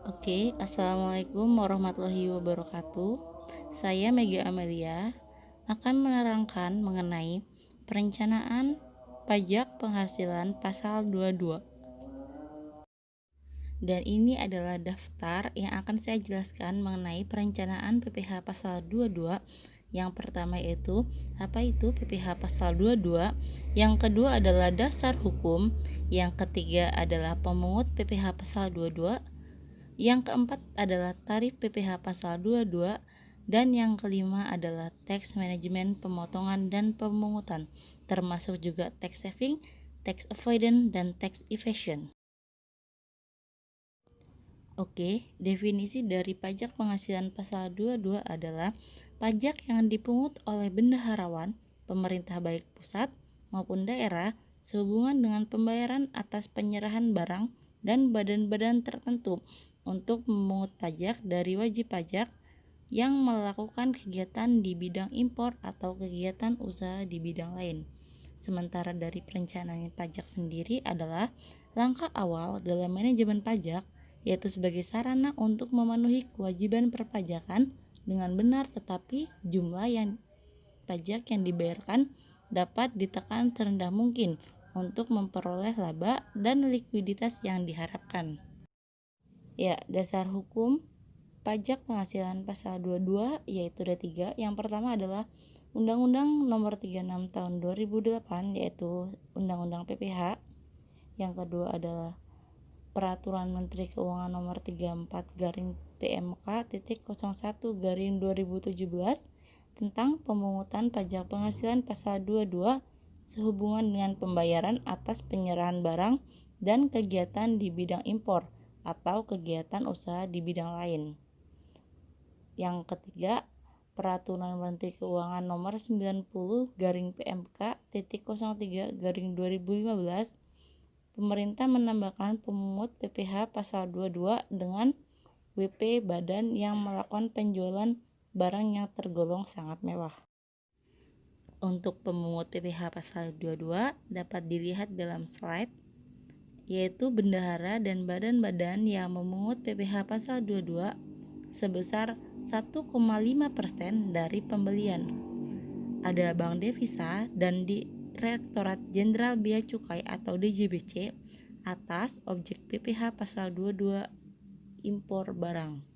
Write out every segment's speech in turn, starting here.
Oke, Assalamualaikum warahmatullahi wabarakatuh. Saya Mega Amelia akan menerangkan mengenai perencanaan pajak penghasilan pasal 22. Dan ini adalah daftar yang akan saya jelaskan mengenai perencanaan PPh pasal 22. Yang pertama yaitu apa itu PPh pasal 22, yang kedua adalah dasar hukum, yang ketiga adalah pemungut PPh pasal 22, yang keempat adalah tarif PPh pasal 22, dan yang kelima adalah tax management, pemotongan dan pemungutan, termasuk juga tax saving, tax avoidance, dan tax evasion. Oke, definisi dari pajak penghasilan pasal 22 adalah pajak yang dipungut oleh bendaharawan, pemerintah baik pusat maupun daerah sehubungan dengan pembayaran atas penyerahan barang dan badan-badan tertentu untuk memungut pajak dari wajib pajak yang melakukan kegiatan di bidang impor atau kegiatan usaha di bidang lain. Sementara dari perencanaan pajak sendiri adalah langkah awal dalam manajemen pajak, yaitu sebagai sarana untuk memenuhi kewajiban perpajakan dengan benar, tetapi jumlah yang pajak yang dibayarkan dapat ditekan serendah mungkin untuk memperoleh laba dan likuiditas yang diharapkan. Ya, dasar hukum pajak penghasilan pasal 22 yaitu ada 3. Yang pertama adalah Undang-Undang Nomor 36 Tahun 2008 yaitu Undang-Undang PPh. Yang kedua adalah Peraturan Menteri Keuangan Nomor 34 PMK-01/2017 tentang pemungutan pajak penghasilan pasal 22 sehubungan dengan pembayaran atas penyerahan barang dan kegiatan di bidang impor atau kegiatan usaha di bidang lain. Yang ketiga, Peraturan Menteri Keuangan Nomor 90/PMK-03/2015, pemerintah menambahkan pemungut PPh pasal 22 dengan WP badan yang melakukan penjualan barang yang tergolong sangat mewah. Untuk pemungut PPh pasal 22 dapat dilihat dalam slide, yaitu bendahara dan badan-badan yang memungut PPh pasal 22 sebesar 1,5% dari pembelian. Ada Bank Devisa dan Direktorat Jenderal Bea Cukai atau DJBC atas objek PPh pasal 22 impor barang.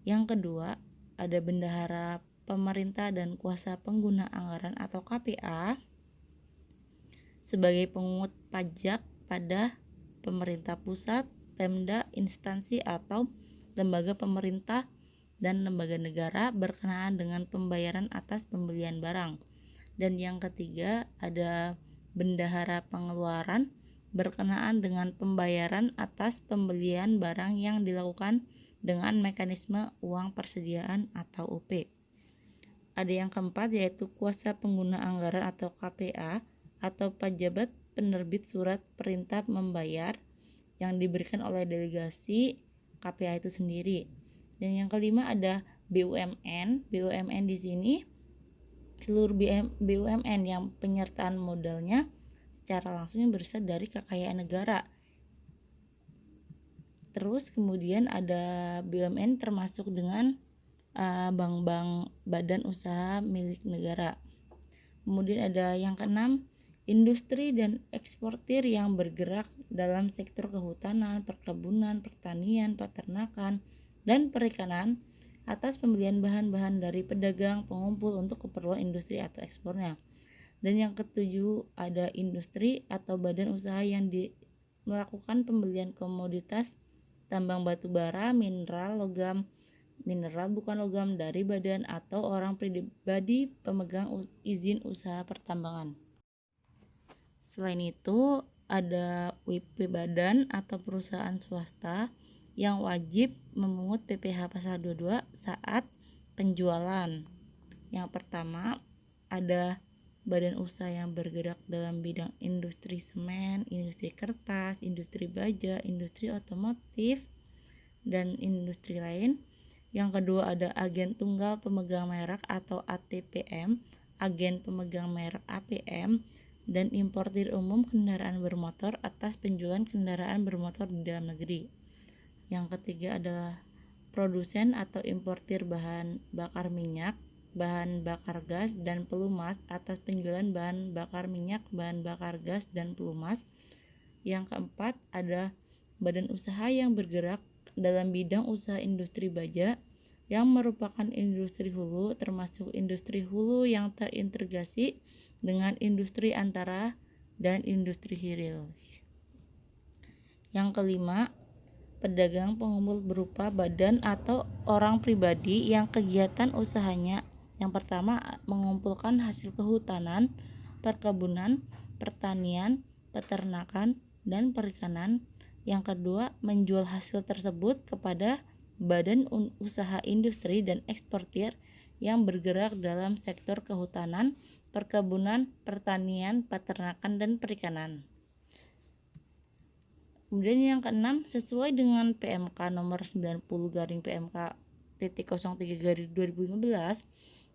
Yang kedua, ada bendahara pemerintah dan kuasa pengguna anggaran atau KPA sebagai pemungut pajak pada pemerintah pusat, Pemda, instansi atau lembaga pemerintah dan lembaga negara berkenaan dengan pembayaran atas pembelian barang. Dan yang ketiga ada bendahara pengeluaran berkenaan dengan pembayaran atas pembelian barang yang dilakukan dengan mekanisme uang persediaan atau UP. Ada yang keempat yaitu kuasa pengguna anggaran atau KPA atau pejabat penerbit surat perintah membayar yang diberikan oleh delegasi KPA itu sendiri. Dan yang kelima ada BUMN. BUMN di sini seluruh BUMN yang penyertaan modalnya secara langsung berasal dari kekayaan negara. Terus kemudian ada BUMN termasuk dengan bank-bank badan usaha milik negara. Kemudian ada yang keenam, industri dan eksportir yang bergerak dalam sektor kehutanan, perkebunan, pertanian, peternakan, dan perikanan atas pembelian bahan-bahan dari pedagang pengumpul untuk keperluan industri atau ekspornya. Dan yang ketujuh ada industri atau badan usaha yang melakukan pembelian komoditas tambang batu bara, mineral, logam, mineral bukan logam dari badan atau orang pribadi pemegang izin usaha pertambangan. Selain itu, ada WP badan atau perusahaan swasta yang wajib memungut PPh pasal 22 saat penjualan. Yang pertama, ada badan usaha yang bergerak dalam bidang industri semen, industri kertas, industri baja, industri otomotif, dan industri lain. Yang kedua ada agen tunggal pemegang merek atau ATPM, agen pemegang merek APM, dan importir umum kendaraan bermotor atas penjualan kendaraan bermotor di dalam negeri. Yang ketiga adalah produsen atau importir bahan bakar minyak, bahan bakar gas, dan pelumas atas penjualan bahan bakar minyak, bahan bakar gas, dan pelumas. Yang keempat ada badan usaha yang bergerak dalam bidang usaha industri baja yang merupakan industri hulu, termasuk industri hulu yang terintegrasi dengan industri antara dan industri hilir. Yang kelima, pedagang pengumpul berupa badan atau orang pribadi yang kegiatan usahanya yang pertama mengumpulkan hasil kehutanan, perkebunan, pertanian, peternakan, dan perikanan. Yang kedua, menjual hasil tersebut kepada badan usaha industri dan eksportir yang bergerak dalam sektor kehutanan, perkebunan, pertanian, peternakan, dan perikanan. Kemudian yang keenam, sesuai dengan PMK nomor 90/PMK.03/2015,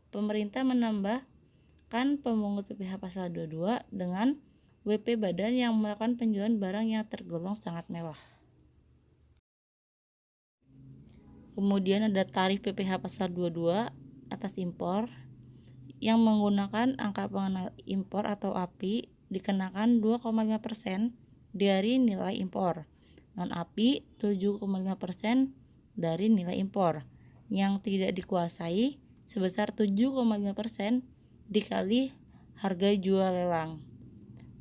pemerintah menambahkan pemungut PPh pasal 22 dengan WP badan yang melakukan penjualan barang yang tergolong sangat mewah. Kemudian ada tarif PPh pasal 22 atas impor yang menggunakan angka pengenal impor atau API dikenakan 2,5% dari nilai impor. Non API 7,5% dari nilai impor. Yang tidak dikuasai sebesar 7,5% dikali harga jual lelang.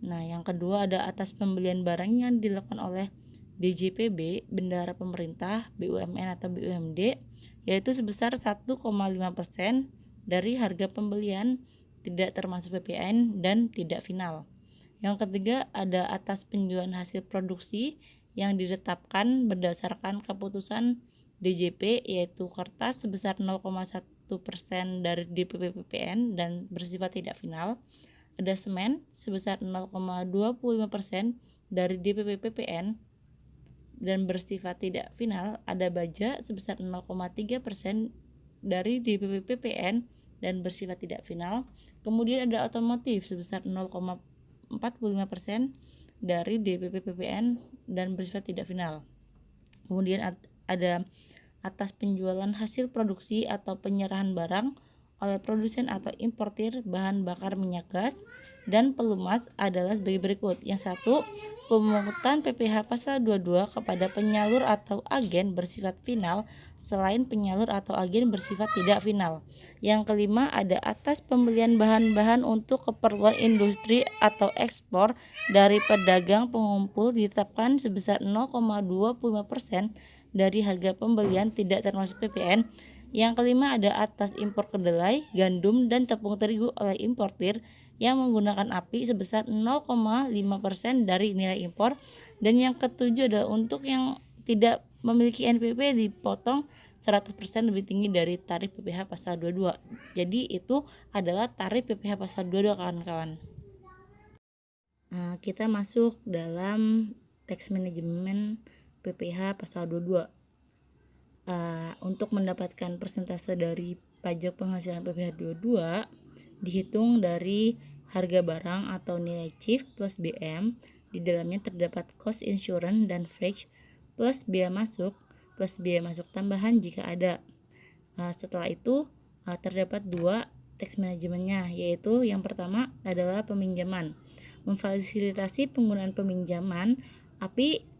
Nah, yang kedua ada atas pembelian barang yang dilakukan oleh DJPB, bendahara pemerintah, BUMN atau BUMD, yaitu sebesar 1,5% dari harga pembelian, tidak termasuk PPN dan tidak final. Yang ketiga ada atas penjualan hasil produksi yang ditetapkan berdasarkan keputusan DJP, yaitu kertas sebesar 0,1% dari DPP PPN dan bersifat tidak final. Ada semen sebesar 0,25% dari DPP PPN dan bersifat tidak final. Ada baja sebesar 0,3% dari DPP PPN dan bersifat tidak final. Kemudian ada otomotif sebesar 0,45% dari DPP PPN dan bersifat tidak final. Kemudian ada atas penjualan hasil produksi atau penyerahan barang oleh produsen atau importir bahan bakar minyak gas dan pelumas adalah sebagai berikut. Yang satu, pemungutan PPh pasal 22 kepada penyalur atau agen bersifat final selain penyalur atau agen bersifat tidak final. Yang kelima ada atas pembelian bahan-bahan untuk keperluan industri atau ekspor dari pedagang pengumpul ditetapkan sebesar 0,25% dari harga pembelian tidak termasuk PPN. Yang kelima ada atas impor kedelai, gandum, dan tepung terigu oleh importir yang menggunakan API sebesar 0,5% dari nilai impor. Dan yang ketujuh adalah untuk yang tidak memiliki NPP dipotong 100% lebih tinggi dari tarif PPh pasal 22. Jadi itu adalah tarif PPh pasal 22 kawan-kawan. Kita masuk dalam tax management PPh pasal 22. Untuk mendapatkan persentase dari pajak penghasilan PPh 22 dihitung dari harga barang atau nilai CIF plus BM. Di dalamnya terdapat cost insurance dan freight plus biaya masuk tambahan jika ada. Setelah itu terdapat dua tax manajemennya, yaitu yang pertama adalah peminjaman. Memfasilitasi penggunaan peminjaman API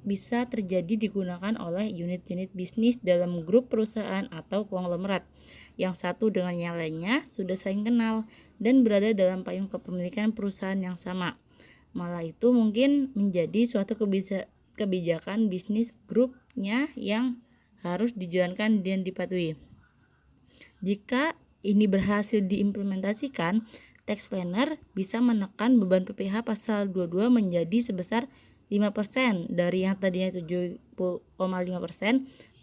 bisa terjadi digunakan oleh unit-unit bisnis dalam grup perusahaan atau konglomerat. Yang satu dengan yang lainnya sudah saling kenal dan berada dalam payung kepemilikan perusahaan yang sama. Malah itu mungkin menjadi suatu kebijakan bisnis grupnya yang harus dijalankan dan dipatuhi. Jika ini berhasil diimplementasikan, tax planner bisa menekan beban PPh pasal 22 menjadi sebesar 5% dari yang tadinya 7,5%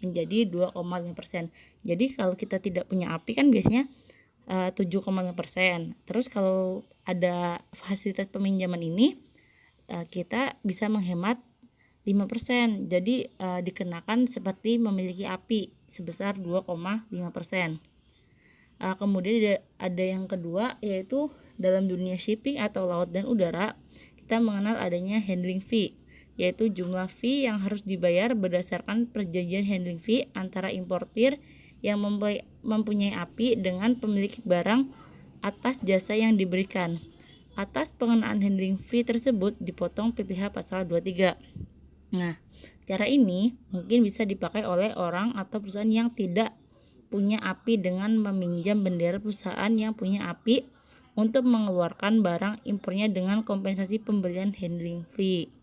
menjadi 2,5%. Jadi kalau kita tidak punya API kan biasanya 7,5%. Terus kalau ada fasilitas peminjaman ini kita bisa menghemat 5%. Jadi dikenakan seperti memiliki API sebesar 2,5%. Kemudian ada yang kedua, yaitu dalam dunia shipping atau laut dan udara kita mengenal adanya handling fee yaitu jumlah fee yang harus dibayar berdasarkan perjanjian handling fee antara importir yang mempunyai API dengan pemilik barang atas jasa yang diberikan. Atas pengenaan handling fee tersebut dipotong PPh pasal 23. Nah, cara ini mungkin bisa dipakai oleh orang atau perusahaan yang tidak punya API dengan meminjam bendera perusahaan yang punya API untuk mengeluarkan barang impornya dengan kompensasi pemberian handling fee.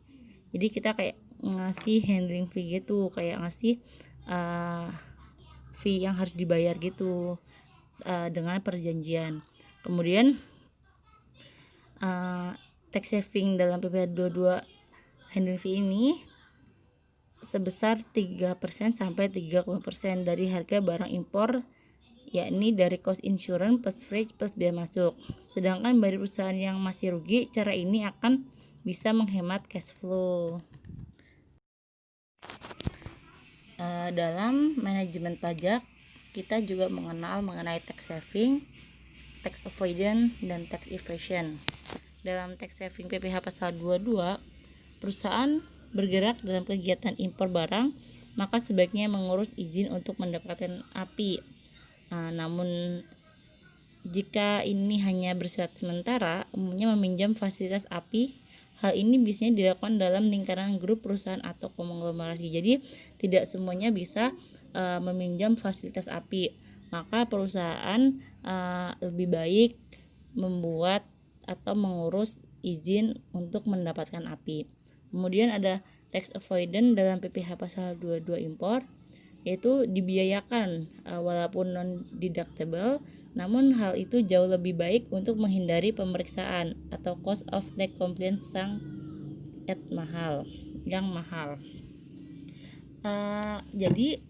Jadi kita kayak ngasih handling fee gitu, kayak ngasih fee yang harus dibayar gitu dengan perjanjian. Kemudian tax saving dalam PPh 22 handling fee ini sebesar 3% sampai 3,5% dari harga barang impor, yakni dari cost insurance plus freight plus biaya masuk. Sedangkan bagi perusahaan yang masih rugi, cara ini akan bisa menghemat cash flow. Dalam manajemen pajak, kita juga mengenal mengenai tax saving, tax avoidance, dan tax evasion. Dalam tax saving PPh pasal 22, perusahaan bergerak dalam kegiatan impor barang, maka sebaiknya mengurus izin untuk mendapatkan API. Namun jika ini hanya bersifat sementara, umumnya meminjam fasilitas API. Hal ini biasanya dilakukan dalam lingkaran grup perusahaan atau konglomerasi. Jadi tidak semuanya bisa meminjam fasilitas API. Maka perusahaan lebih baik membuat atau mengurus izin untuk mendapatkan API. Kemudian ada tax avoidance dalam PPh pasal 22 impor, yaitu dibiayakan walaupun non-deductible, namun hal itu jauh lebih baik untuk menghindari pemeriksaan atau cost of tax compliance yang mahal. Jadi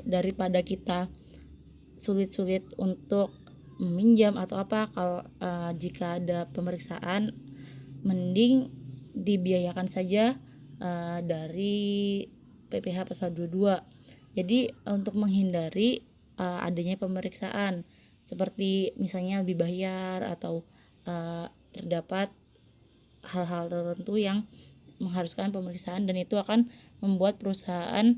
daripada kita sulit-sulit untuk meminjam atau apa, kalau jika ada pemeriksaan, mending dibiayakan saja dari PPh pasal 22. Jadi untuk menghindari adanya pemeriksaan seperti misalnya lebih bayar atau terdapat hal-hal tertentu yang mengharuskan pemeriksaan, dan itu akan membuat perusahaan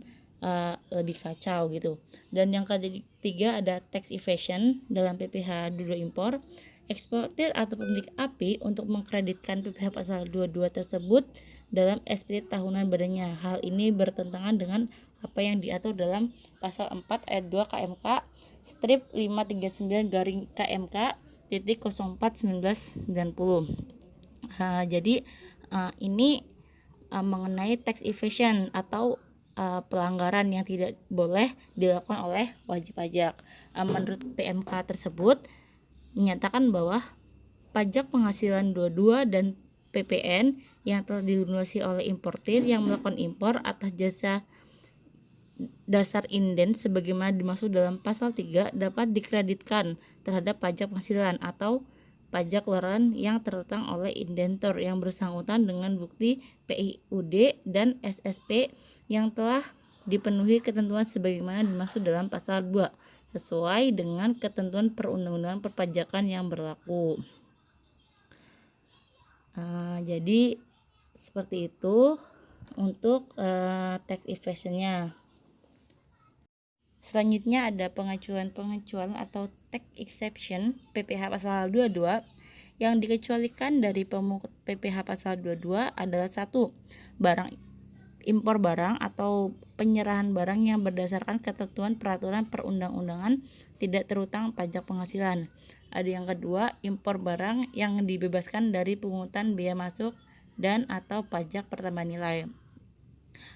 lebih kacau gitu. Dan yang ketiga ada tax evasion dalam PPh 22 impor. Eksportir atau pemilik API untuk mengkreditkan PPh pasal 22 tersebut dalam SPT tahunan badannya. Hal ini bertentangan dengan apa yang diatur dalam pasal 4 ayat 2 KMK strip 539 garing KMK titik 04 1990. Jadi ini mengenai tax evasion atau pelanggaran yang tidak boleh dilakukan oleh wajib pajak. Menurut PMK tersebut menyatakan bahwa pajak penghasilan 22 dan PPN yang telah dilunasi oleh importir yang melakukan impor atas jasa dasar inden sebagaimana dimaksud dalam pasal 3 dapat dikreditkan terhadap pajak penghasilan atau pajak luaran yang terutang oleh indentor yang bersangkutan dengan bukti PIUD dan SSP yang telah dipenuhi ketentuan sebagaimana dimaksud dalam pasal 2 sesuai dengan ketentuan perundang-undangan perpajakan yang berlaku. Jadi seperti itu untuk tax evasionnya. Selanjutnya ada pengecualian atau tax exception PPh pasal 22 yang dikecualikan dari pemungut PPh pasal 22 adalah 1. Impor barang atau penyerahan barang yang berdasarkan ketentuan peraturan perundang-undangan tidak terutang pajak penghasilan. Ada yang kedua, impor barang yang dibebaskan dari pungutan biaya masuk dan atau pajak pertambahan nilai.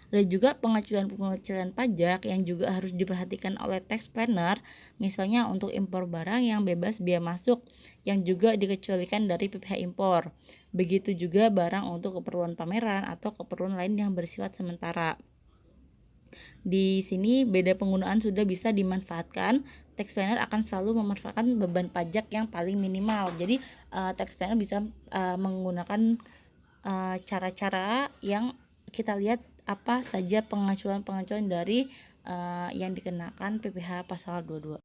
Ada juga pengecualian pajak yang juga harus diperhatikan oleh tax planner, misalnya untuk impor barang yang bebas biaya masuk yang juga dikecualikan dari PPh impor. Begitu juga barang untuk keperluan pameran atau keperluan lain yang bersifat sementara. Di sini beda penggunaan sudah bisa dimanfaatkan. Tax planner akan selalu memanfaatkan beban pajak yang paling minimal. Jadi tax planner bisa menggunakan cara-cara yang kita lihat apa saja pengecualian dari yang dikenakan PPh pasal 22.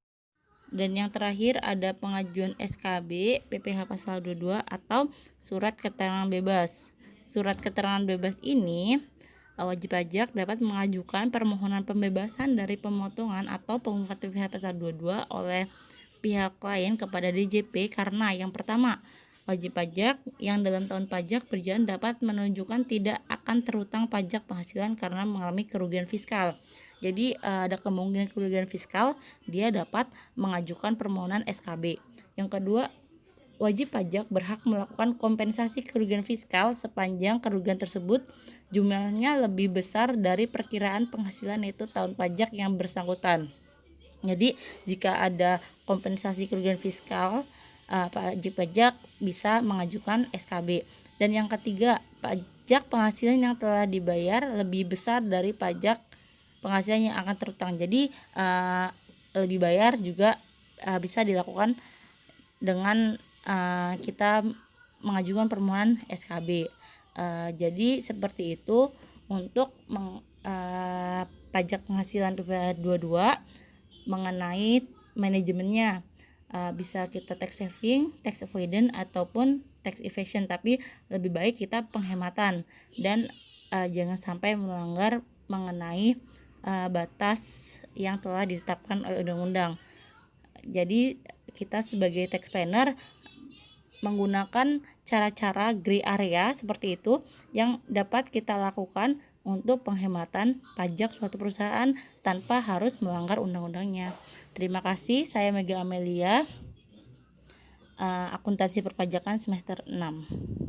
Dan yang terakhir ada pengajuan SKB PPh pasal 22 atau surat keterangan bebas. Surat keterangan bebas ini wajib pajak dapat mengajukan permohonan pembebasan dari pemotongan atau pengungkap PPh pasal 22 oleh pihak lain kepada DJP karena yang pertama, wajib pajak yang dalam tahun pajak berjalan dapat menunjukkan tidak akan terutang pajak penghasilan karena mengalami kerugian fiskal. Jadi ada kemungkinan kerugian fiskal, dia dapat mengajukan permohonan SKB. Yang kedua, wajib pajak berhak melakukan kompensasi kerugian fiskal sepanjang kerugian tersebut jumlahnya lebih besar dari perkiraan penghasilan yaitu tahun pajak yang bersangkutan. Jadi jika ada kompensasi kerugian fiskal, wajib pajak bisa mengajukan SKB. Dan yang ketiga, pajak penghasilan yang telah dibayar lebih besar dari pajak penghasilan yang akan terutang. Jadi lebih bayar juga bisa dilakukan dengan kita mengajukan permohonan SKB. Jadi seperti itu untuk pajak penghasilan PPh 22 mengenai manajemennya. Bisa kita tax saving, tax avoidance ataupun tax evasion, tapi lebih baik kita penghematan dan jangan sampai melanggar mengenai batas yang telah ditetapkan oleh undang-undang. Jadi kita sebagai tax planner menggunakan cara-cara gray area seperti itu yang dapat kita lakukan untuk penghematan pajak suatu perusahaan tanpa harus melanggar undang-undangnya. Terima kasih, saya Mega Amelia, akuntansi perpajakan semester 6.